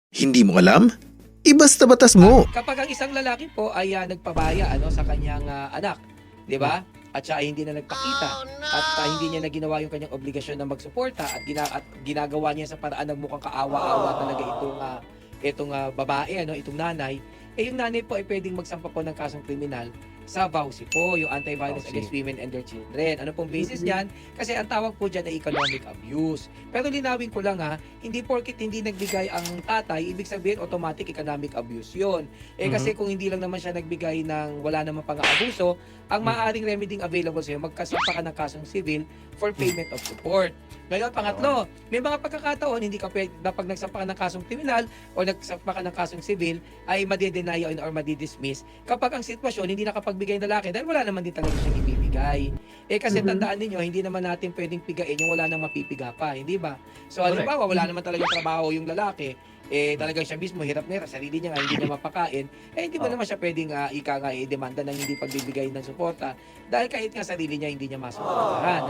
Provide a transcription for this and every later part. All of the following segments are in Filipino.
Hindi mo alam? Ibasta batas mo. Kapag ang isang lalaki po ay nagpabaya sa kanyang anak, 'di ba? At siya ay hindi na nagpakita at hindi niya na ginawa yung kanyang obligasyon na magsuporta at, ginagawa niya sa paraan ng mukhang kaawa-awa talaga itong babae, itong nanay, yung nanay po ay pwedeng magsampa po ng kasong kriminal sa VAUSI po, yung Anti-Violence VAUSI. Against Women and Their Children. Ano pong basis niyan? Kasi ang tawag po dyan ay economic abuse. Pero linawin ko lang hindi porkit hindi nagbigay ang tatay, ibig sabihin automatic economic abuse yun. Kasi kung hindi lang naman siya nagbigay ng wala namang pang-aabuso, ang maaaring remedy available sa'yo, magkasampa ka ng kasong civil for payment of support. Ngayon, pangatlo, may mga pagkakataon, hindi ka pwede, na pag nagsampa ka ng kasong kriminal o nagsampa ka ng kasong civil, ay madi-deny or madi-dismiss kapag ang sitwasyon hindi nakapagbigay ng lalaki dahil wala naman din talaga siyang ibibigay. Kasi tandaan ninyo, hindi naman natin pwedeng pigain yung wala nang mapipiga pa, hindi ba? So, halimbawa, wala naman talaga trabaho yung lalaki, talagang siya mismo hirap na hirap, sarili niya nga hindi niya mapakain, hindi mo naman siya pwedeng i-demanda ng hindi pagbibigay ng suporta dahil kahit nga sarili niya hindi niya masuportahan.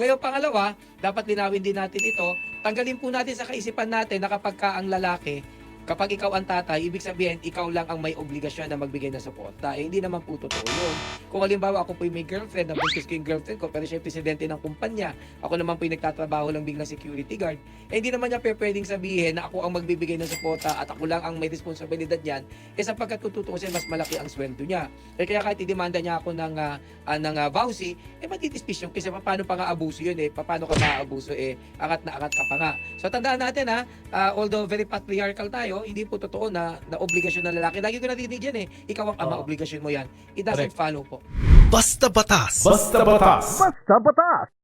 Ngayon, pangalawa, dapat linawin din natin ito, tanggalin po natin sa kaisipan natin na kapag ka ang lalaki, kapag ikaw ang tatay, ibig sabihin, ikaw lang ang may obligasyon na magbigay ng suporta. Hindi naman po totoo yun. Kung halimbawa, ako po yung may girlfriend, nabuntis ko yung girlfriend ko, pero siya yung presidente ng kumpanya, ako naman po yung nagtatrabaho lang biglang security guard, hindi naman niya pwedeng sabihin na ako ang magbibigay ng suporta at ako lang ang may responsibilidad niyan, sapagkat kung tutuusin, mas malaki ang sweldo niya. Kaya kahit i-demanda niya ako ng VAUSI, matitispis yung kasi paano pa nga abuso yun paano ka maabuso angat na angat ka pa nga. So tandaan natin although very patriarchal tayo, hindi po totoo na obligasyon ng lalaki. Lagi ko narinig yan ikaw ang ama, obligasyon mo yan. It doesn't follow po. Basta batas. Basta batas. Basta batas!